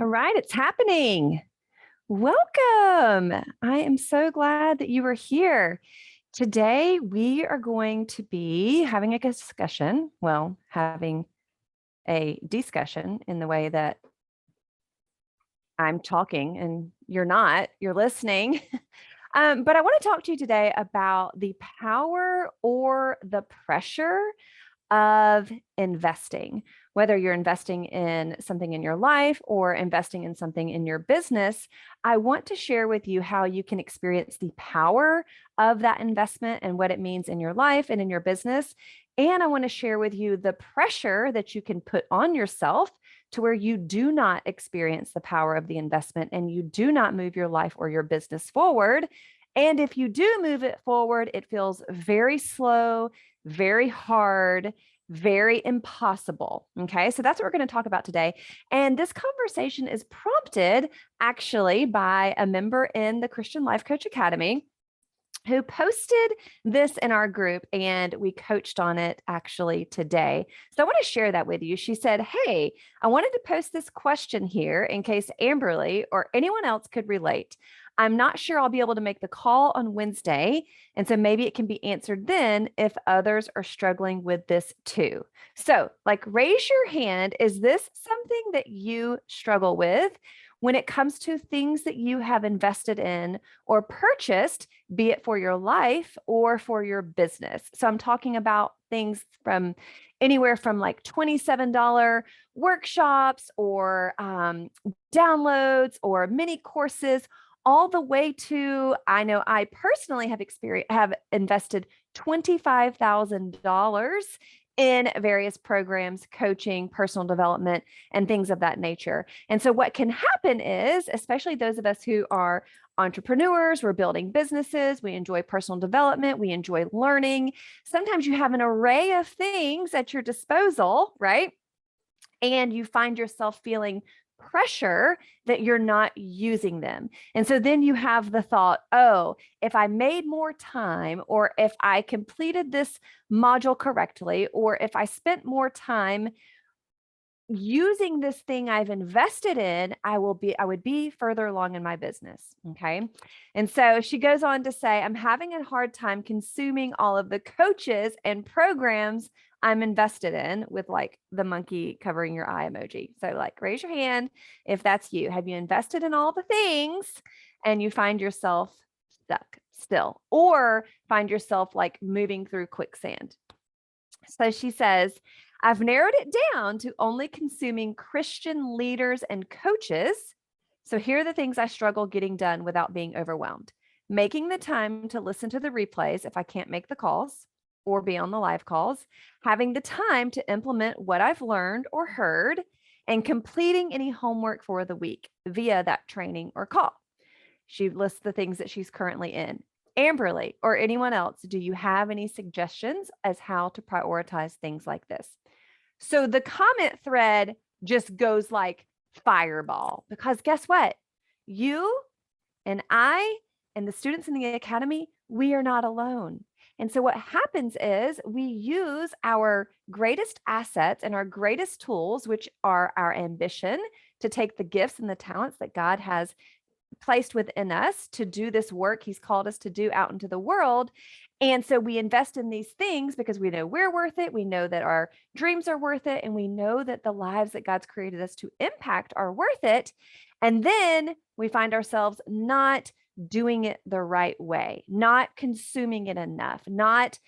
All right, it's happening. Welcome. I am so glad that you are here. Today, we are going to be having a discussion, having a discussion in the way that I'm talking and you're not, you're listening. But I want to talk to you today about the power or the pressure of investing, whether you're investing in something in your life or investing in something in your business. I want to share with you how you can experience the power of that investment and what it means in your life and in your business. And I want to share with you the pressure that you can put on yourself to where you do not experience the power of the investment and you do not move your life or your business forward. And if you do move it forward, it feels very slow, very hard, very impossible. Okay, so that's what we're going to talk about today. And this conversation is prompted actually by a member in the Christian Life Coach Academy who posted this in our group, and we coached on it actually today. So I want to share that with you. She said, "Hey, I wanted to post this question here in case Amberly or anyone else could relate. I'm not sure I'll be able to make the call on Wednesday, and so maybe it can be answered then if others are struggling with this too." So, raise your hand. Is this something that you struggle with when it comes to things that you have invested in or purchased, be it for your life or for your business? So I'm talking about things from anywhere from like $27 workshops or downloads or mini courses, all the way to, I know I personally have invested $25,000 in various programs, coaching, personal development, and things of that nature. And so what can happen is, especially those of us who are entrepreneurs, we're building businesses, we enjoy personal development, we enjoy learning. Sometimes you have an array of things at your disposal, right? And you find yourself feeling pressure that you're not using them. And so then you have the thought, oh, if I made more time, or if I completed this module correctly, or if I spent more time using this thing I've invested in, I would be further along in my business. Okay. And so she goes on to say, I'm having a hard time consuming all of the coaches and programs I'm invested in, with like the monkey covering your eye emoji. So raise your hand if that's you. Have you invested in all the things and you find yourself stuck still, or find yourself moving through quicksand? So she says, I've narrowed it down to only consuming Christian leaders and coaches. So here are the things I struggle getting done without being overwhelmed: making the time to listen to the replays if I can't make the calls or be on the live calls, having the time to implement what I've learned or heard, and completing any homework for the week via that training or call. She lists the things that she's currently in. Amberly or anyone else, do you have any suggestions as how to prioritize things like this? So the comment thread just goes like fireball, because guess what? You and I and the students in the academy, we are not alone. And so what happens is we use our greatest assets and our greatest tools, which are our ambition, to take the gifts and the talents that God has placed within us to do this work He's called us to do out into the world. And so we invest in these things because we know we're worth it. We know that our dreams are worth it. And we know that the lives that God's created us to impact are worth it. And then we find ourselves not doing it the right way, not consuming it enough, not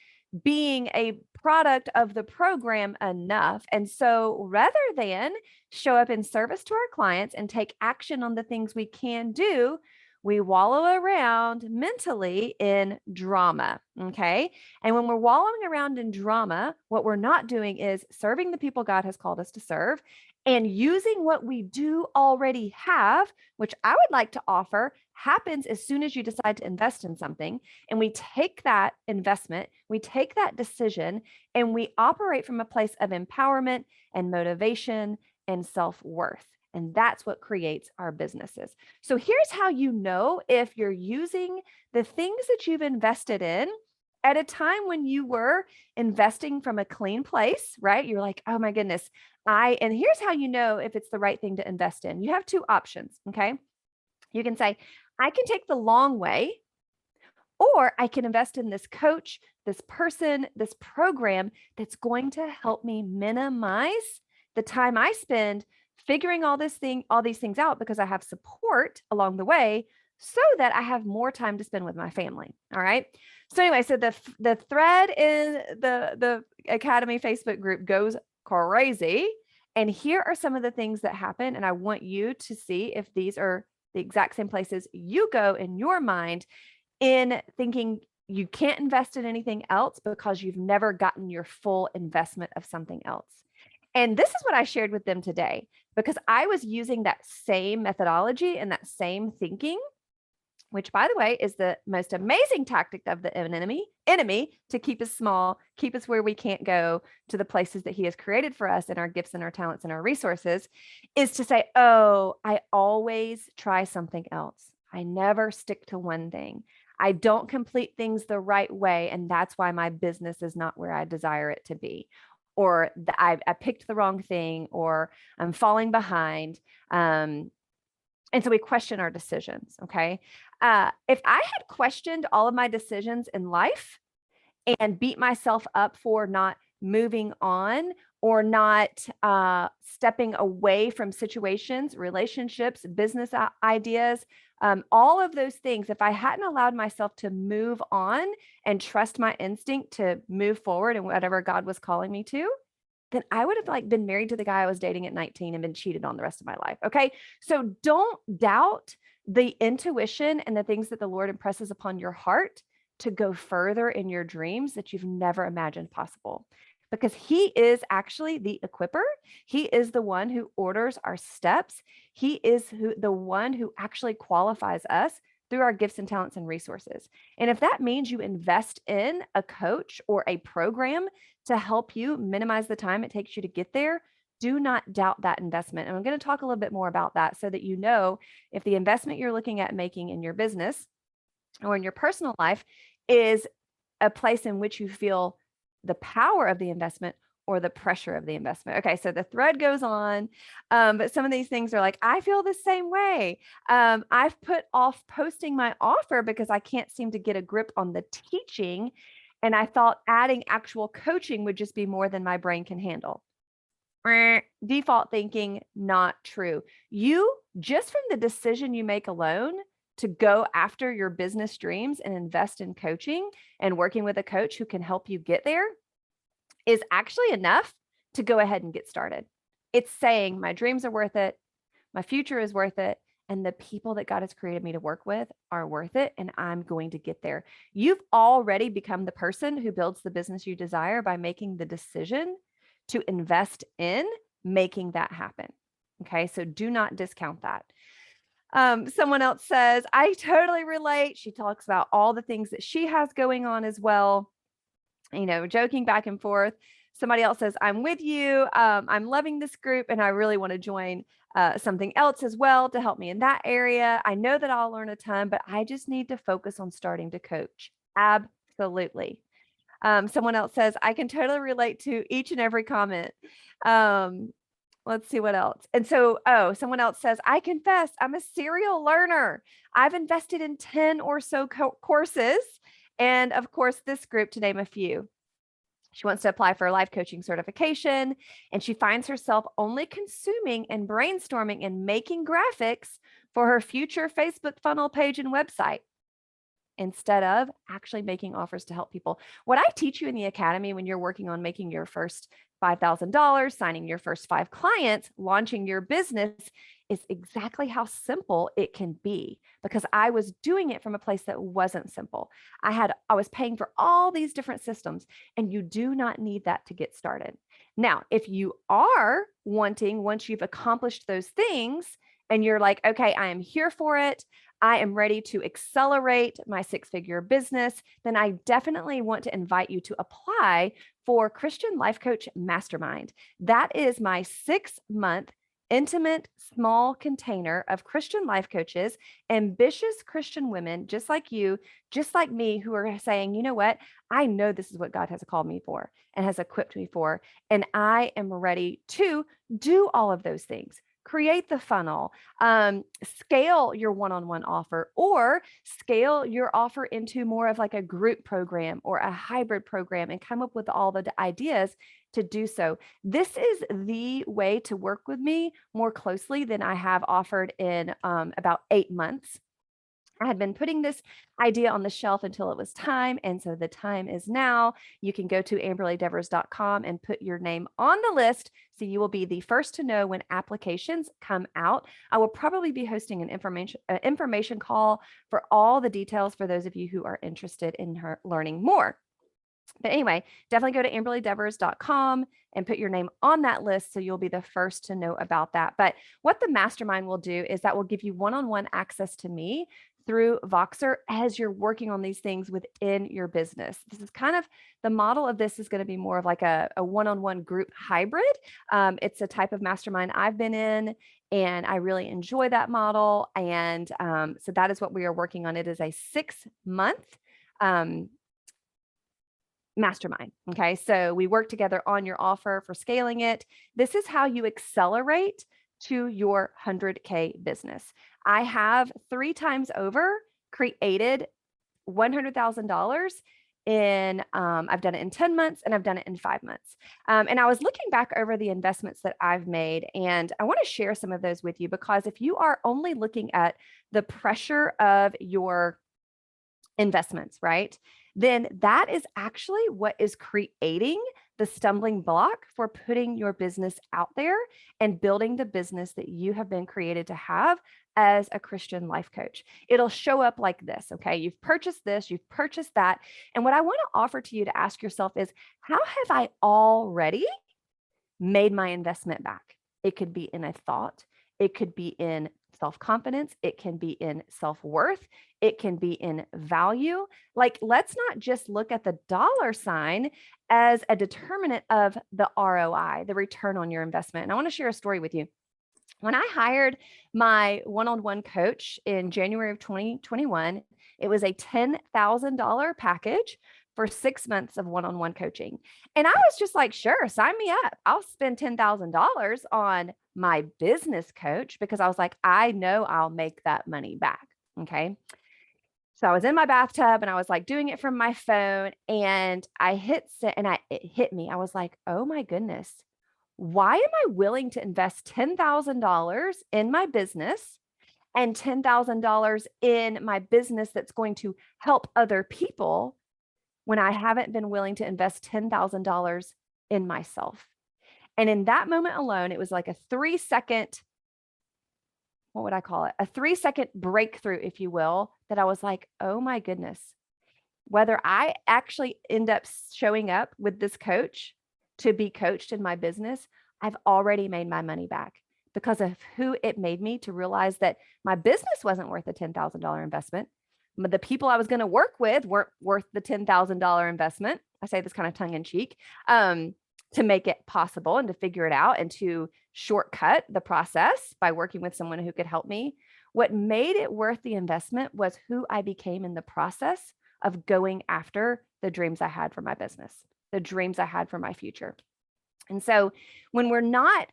being a product of the program enough. And so rather than show up in service to our clients and take action on the things we can do, we wallow around mentally in drama. Okay. And when we're wallowing around in drama, what we're not doing is serving the people God has called us to serve and using what we do already have, which I would like to offer happens as soon as you decide to invest in something. And we take that investment, we take that decision, and we operate from a place of empowerment and motivation and self-worth. And that's what creates our businesses. So here's how you know if you're using the things that you've invested in at a time when you were investing from a clean place, right? You're like, oh my goodness, and here's how you know if it's the right thing to invest in. You have two options, okay? You can say, I can take the long way, or I can invest in this coach, this person, this program that's going to help me minimize the time I spend figuring all these things out because I have support along the way so that I have more time to spend with my family. All right. So anyway, so the thread in the Academy Facebook group goes crazy. And here are some of the things that happen. And I want you to see if these are the exact same places you go in your mind in thinking you can't invest in anything else because you've never gotten your full investment of something else. And this is what I shared with them today because I was using that same methodology and that same thinking, which, by the way, is the most amazing tactic of the enemy to keep us small, keep us where we can't go to the places that he has created for us and our gifts and our talents and our resources, is to say, oh, I always try something else. I never stick to one thing. I don't complete things the right way. And that's why my business is not where I desire it to be. Or I picked the wrong thing, or I'm falling behind. And so we question our decisions. Okay. If I had questioned all of my decisions in life and beat myself up for not moving on or not stepping away from situations, relationships, business ideas, all of those things, if I hadn't allowed myself to move on and trust my instinct to move forward in whatever God was calling me to, then I would have been married to the guy I was dating at 19 and been cheated on the rest of my life. Okay. So don't doubt the intuition and the things that the Lord impresses upon your heart to go further in your dreams that you've never imagined possible. Because he is actually the equipper. He is the one who orders our steps. He is the one who actually qualifies us through our gifts and talents and resources. And if that means you invest in a coach or a program to help you minimize the time it takes you to get there, do not doubt that investment. And I'm going to talk a little bit more about that so that you know if the investment you're looking at making in your business or in your personal life is a place in which you feel the power of the investment or the pressure of the investment. Okay, so the thread goes on, but some of these things are like, I feel the same way. I've put off posting my offer because I can't seem to get a grip on the teaching. And I thought adding actual coaching would just be more than my brain can handle. Default thinking, not true. You, just from the decision you make alone to go after your business dreams and invest in coaching and working with a coach who can help you get there, is actually enough to go ahead and get started. It's saying my dreams are worth it. My future is worth it. And the people that God has created me to work with are worth it. And I'm going to get there. You've already become the person who builds the business you desire by making the decision to invest in making that happen. Okay. So do not discount that. Someone else says, I totally relate. She talks about all the things that she has going on as well, joking back and forth. Somebody else says, I'm with you. I'm loving this group and I really want to join something else as well to help me in that area. I know that I'll learn a ton, but I just need to focus on starting to coach. Absolutely. Someone else says, I can totally relate to each and every comment. Let's see what else. And so, someone else says, I confess, I'm a serial learner. I've invested in 10 or so courses. And of course, this group, to name a few. She wants to apply for a life coaching certification, and she finds herself only consuming and brainstorming and making graphics for her future Facebook funnel page and website instead of actually making offers to help people. What I teach you in the academy when you're working on making your first $5,000, signing your first 5 clients, launching your business is exactly how simple it can be, because I was doing it from a place that wasn't simple. I was paying for all these different systems, and you do not need that to get started. Now, if you are wanting, once you've accomplished those things and you're like, okay, I am here for it, I am ready to accelerate my 6-figure business, then I definitely want to invite you to apply for Christian Life Coach Mastermind. That is my 6-month intimate, small container of Christian life coaches, ambitious Christian women, just like you, just like me, who are saying, you know what? I know this is what God has called me for and has equipped me for. And I am ready to do all of those things. Create the funnel, scale your one-on-one offer, or scale your offer into more of like a group program or a hybrid program, and come up with all the ideas to do so. This is the way to work with me more closely than I have offered in about 8 months. I had been putting this idea on the shelf until it was time. And so the time is now. You can go to amberlydevers.com and put your name on the list, so you will be the first to know when applications come out. I will probably be hosting an information call for all the details for those of you who are interested in learning more. But anyway, definitely go to amberlydevers.com and put your name on that list, so you'll be the first to know about that. But what the mastermind will do is that will give you one-on-one access to me through Voxer as you're working on these things within your business. This is kind of the model of this is going to be more of like a one-on-one group hybrid. It's a type of mastermind I've been in, and I really enjoy that model. And so that is what we are working on. It is a 6-month mastermind. Okay. So we work together on your offer for scaling it. This is how you accelerate to your 100K business. I have 3 times over created $100,000 in, I've done it in 10 months and I've done it in 5 months. And I was looking back over the investments that I've made, and I want to share some of those with you, because if you are only looking at the pressure of your investments, right, then that is actually what is creating the stumbling block for putting your business out there and building the business that you have been created to have as a Christian life coach. It'll show up like this. Okay. You've purchased this, you've purchased that. And what I want to offer to you to ask yourself is, how have I already made my investment back? It could be in a thought. It could be in self-confidence. It can be in self-worth. It can be in value. Like, let's not just look at the dollar sign as a determinant of the ROI, the return on your investment. And I want to share a story with you. When I hired my one-on-one coach in January of 2021, it was a $10,000 package for 6 months of one-on-one coaching. And I was just like, sure, sign me up. I'll spend $10,000 on my business coach, because I was like, I know I'll make that money back. Okay. So I was in my bathtub and I was like doing it from my phone, and I hit send, and it hit me. I was like, oh my goodness, why am I willing to invest $10,000 in my business and $10,000 in my business that's going to help other people, when I haven't been willing to invest $10,000 in myself? And in that moment alone, it was like a 3-second, what would I call it? A 3-second breakthrough, if you will, that I was like, oh my goodness, whether I actually end up showing up with this coach to be coached in my business, I've already made my money back, because of who it made me to realize that my business wasn't worth a $10,000 investment. But the people I was going to work with weren't worth the $10,000 investment. I say this kind of tongue in cheek, to make it possible and to figure it out and to shortcut the process by working with someone who could help me. What made it worth the investment was who I became in the process of going after the dreams I had for my business, the dreams I had for my future. And so when we're not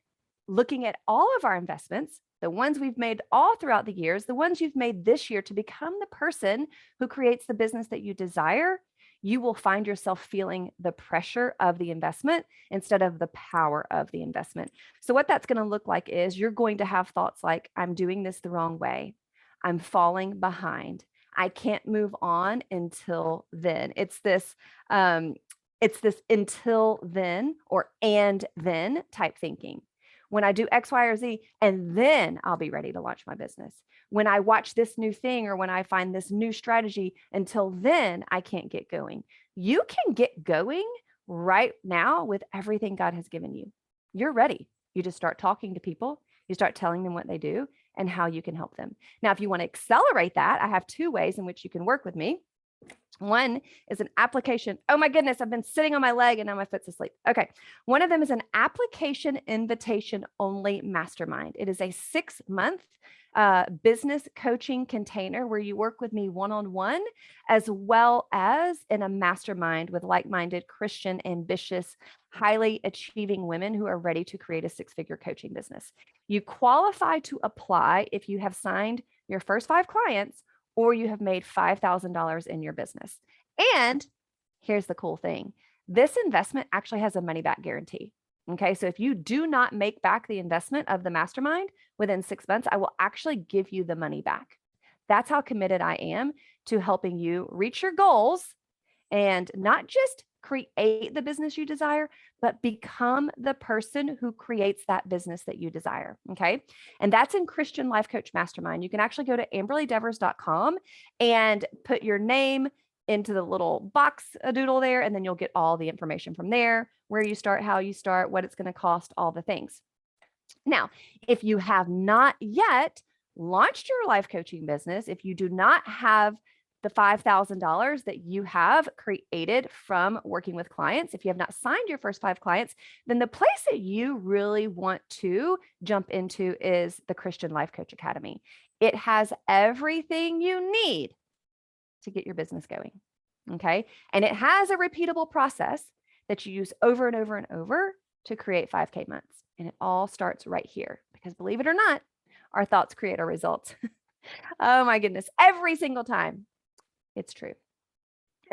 looking at all of our investments, the ones we've made all throughout the years, the ones you've made this year to become the person who creates the business that you desire, you will find yourself feeling the pressure of the investment instead of the power of the investment. So what that's going to look like is you're going to have thoughts like, I'm doing this the wrong way. I'm falling behind. I can't move on until then. It's this until then or and then type thinking. When I do X, Y, or Z, and then I'll be ready to launch my business. When I watch this new thing, or when I find this new strategy, until then I can't get going. You can get going right now with everything God has given you. You're ready. You just start talking to people. You start telling them what they do and how you can help them. Now, if you want to accelerate that, I have 2 ways in which you can work with me. One is an application. Oh my goodness, I've been sitting on my leg and now my foot's asleep. Okay. One of them is an application invitation only mastermind. It is a 6-month business coaching container where you work with me one-on-one, as well as in a mastermind with like-minded Christian, ambitious, highly achieving women who are ready to create a 6-figure coaching business. You qualify to apply if you have signed your first 5 clients or you have made $5,000 in your business. And here's the cool thing. This investment actually has a money back guarantee. Okay. So if you do not make back the investment of the mastermind within 6 months, I will actually give you the money back. That's how committed I am to helping you reach your goals and not just create the business you desire, but become the person who creates that business that you desire. Okay. And that's in Christian Life Coach Mastermind. You can actually go to amberlydevers.com and put your name into the little box a doodle there, and then you'll get all the information from there, where you start, how you start, what it's going to cost, all the things. Now, if you have not yet launched your life coaching business, if you do not have the $5,000 that you have created from working with clients, if you have not signed your first 5 clients, then the place that you really want to jump into is the Christian Life Coach Academy. It has everything you need to get your business going. Okay. And it has a repeatable process that you use over and over and over to create 5K months. And it all starts right here because, believe it or not, our thoughts create our results. Oh my goodness. Every single time. It's true.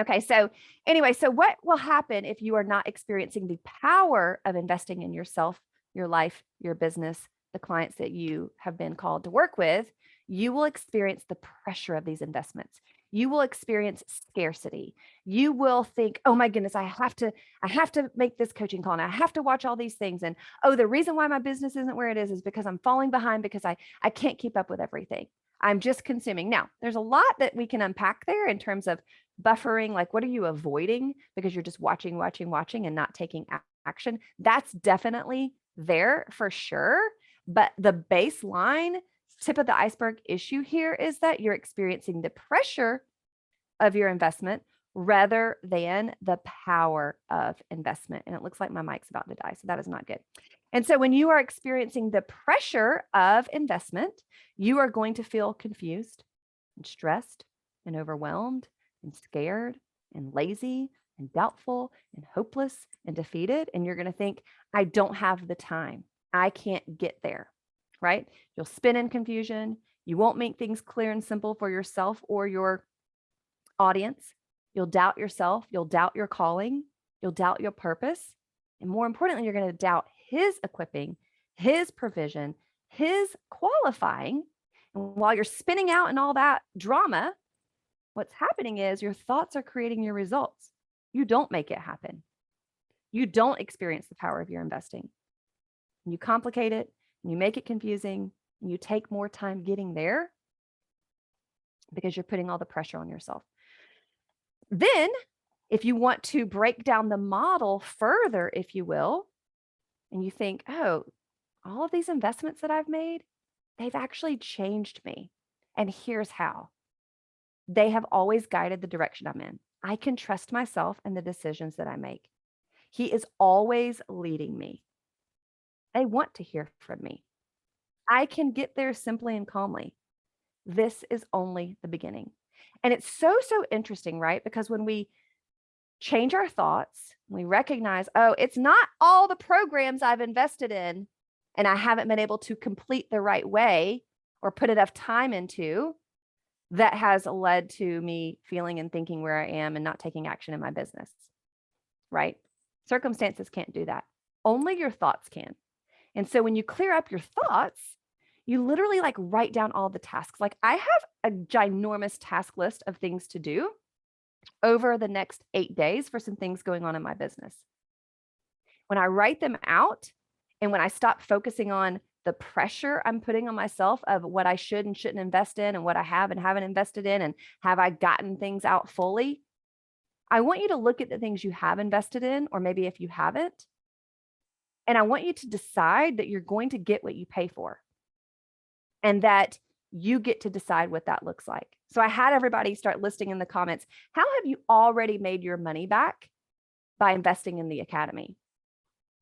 Okay. So anyway, so what will happen if you are not experiencing the power of investing in yourself, your life, your business, the clients that you have been called to work with? You will experience the pressure of these investments. You will experience scarcity. You will think, oh my goodness, I have to make this coaching call and I have to watch all these things. And oh, the reason why my business isn't where it is because I'm falling behind because I can't keep up with everything. I'm just consuming. Now, there's a lot that we can unpack there in terms of buffering. Like, what are you avoiding because you're just watching and not taking action? That's definitely there for sure. But the baseline tip of the iceberg issue here is that you're experiencing the pressure of your investment rather than the power of investment. And it looks like my mic's about to die, so that is not good. And so when you are experiencing the pressure of investment, you are going to feel confused and stressed and overwhelmed and scared and lazy and doubtful and hopeless and defeated. And you're going to think, I don't have the time. I can't get there, right? You'll spin in confusion. You won't make things clear and simple for yourself or your audience. You'll doubt yourself. You'll doubt your calling. You'll doubt your purpose. And more importantly, you're going to doubt his equipping, his provision, his qualifying. And while you're spinning out in all that drama, what's happening is your thoughts are creating your results. You don't make it happen. You don't experience the power of your investing. And you complicate it, and you make it confusing, and you take more time getting there because you're putting all the pressure on yourself. Then, if you want to break down the model further, if you will, and you think, oh, all of these investments that I've made, they've actually changed me. And here's how. They have always guided the direction I'm in. I can trust myself and the decisions that I make. He is always leading me. They want to hear from me. I can get there simply and calmly. This is only the beginning. And it's so interesting, right? Because when we change our thoughts, we recognize, oh, it's not all the programs I've invested in and I haven't been able to complete the right way or put enough time into that has led to me feeling and thinking where I am and not taking action in my business, right? Circumstances can't do that. Only your thoughts can. And so when you clear up your thoughts, you literally like write down all the tasks. Like I have a ginormous task list of things to do over the next 8 days for some things going on in my business. When I write them out and when I stop focusing on the pressure I'm putting on myself of what I should and shouldn't invest in and what I have and haven't invested in and have I gotten things out fully, I want you to look at the things you have invested in, or maybe if you haven't, and I want you to decide that you're going to get what you pay for. And that You get to decide what that looks like. So I had everybody start listing in the comments, how have you already made your money back by investing in the academy?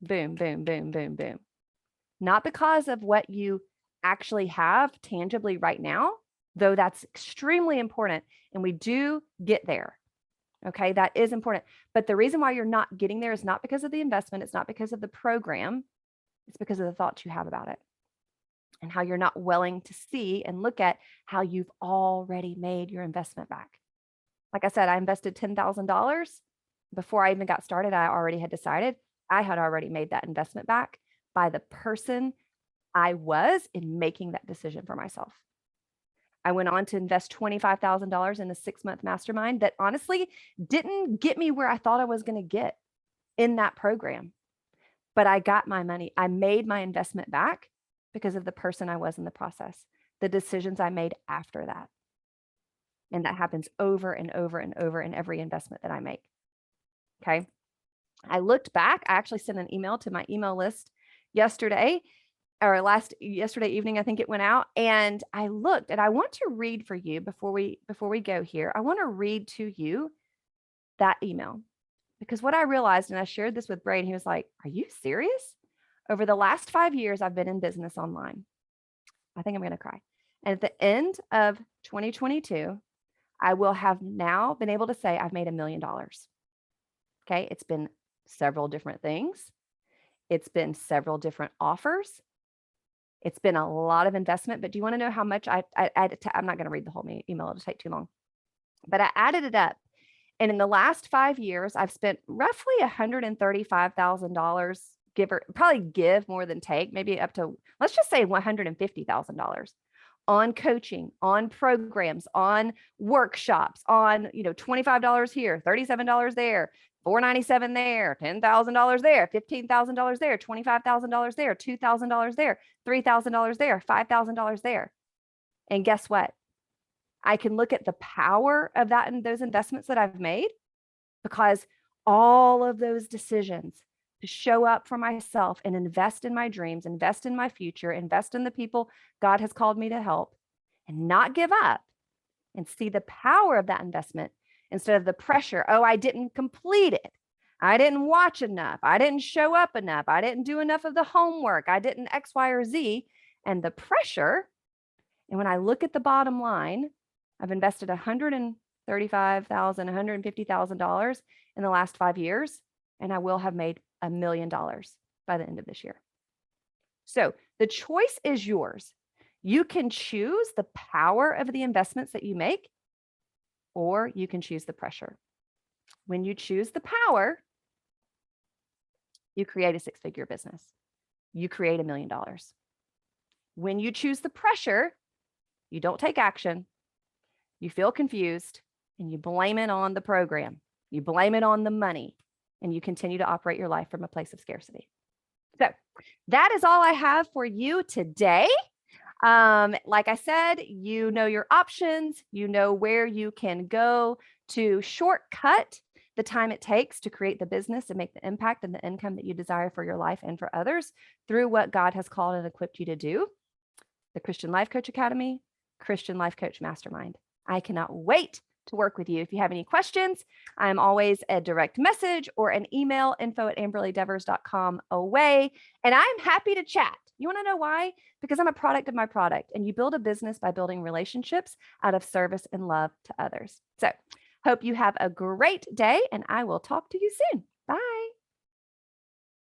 Boom, boom, boom, boom, boom. Not because of what you actually have tangibly right now, though that's extremely important. And we do get there. Okay, that is important. But the reason why you're not getting there is not because of the investment. It's not because of the program. It's because of the thoughts you have about it and how you're not willing to see and look at how you've already made your investment back. Like I said, I invested $10,000. Before I even got started, I already had decided I had already made that investment back by the person I was in making that decision for myself. I went on to invest $25,000 in a 6-month mastermind that honestly didn't get me where I thought I was going to get in that program. But I got my money. I made my investment back because of the person I was in the process, the decisions I made after that. And that happens over and over and over in every investment that I make. Okay. I looked back. I actually sent an email to my email list yesterday yesterday evening, I think it went out, and I looked, and I want to read for you before we go here. I want to read to you that email, because what I realized, and I shared this with Bray, and he was like, "Are you serious?" Over the last 5 years, I've been in business online. I think I'm going to cry. And at the end of 2022, I will have now been able to say I've made $1 million. Okay. It's been several different things. It's been several different offers. It's been a lot of investment, but do you want to know how much I'm not going to read the whole email. It'll take too long, but I added it up. And in the last 5 years, I've spent roughly $135,000, give more than take, maybe up to, let's just say $150,000 on coaching, on programs, on workshops, on, $25 here, $37 there, $497 there, $10,000 there, $15,000 there, $25,000 there, $2,000 there, $3,000 there, $5,000 there. And guess what? I can look at the power of that and those investments that I've made, because all of those decisions to show up for myself and invest in my dreams, invest in my future, invest in the people God has called me to help, and not give up, and see the power of that investment instead of the pressure. Oh, I didn't complete it. I didn't watch enough. I didn't show up enough. I didn't do enough of the homework. I didn't X, Y, or Z. And the pressure. And when I look at the bottom line, I've invested $135,000, $150,000 in the last 5 years, and I will have made $1 million by the end of this year. So the choice is yours. You can choose the power of the investments that you make, or you can choose the pressure. When you choose the power, you create a 6-figure business. You create $1 million. When you choose the pressure, you don't take action. You feel confused, and you blame it on the program. You blame it on the money, and you continue to operate your life from a place of scarcity. So that is all I have for you today. Like I said, you know your options, you know where you can go to shortcut the time it takes to create the business and make the impact and the income that you desire for your life and for others through what God has called and equipped you to do. The Christian Life Coach Academy, Christian Life Coach Mastermind. I cannot wait to work with you. If you have any questions, I'm always a direct message or an email, info@amberleydevers.com away. And I'm happy to chat. You want to know why? Because I'm a product of my product, and you build a business by building relationships out of service and love to others. So hope you have a great day, and I will talk to you soon.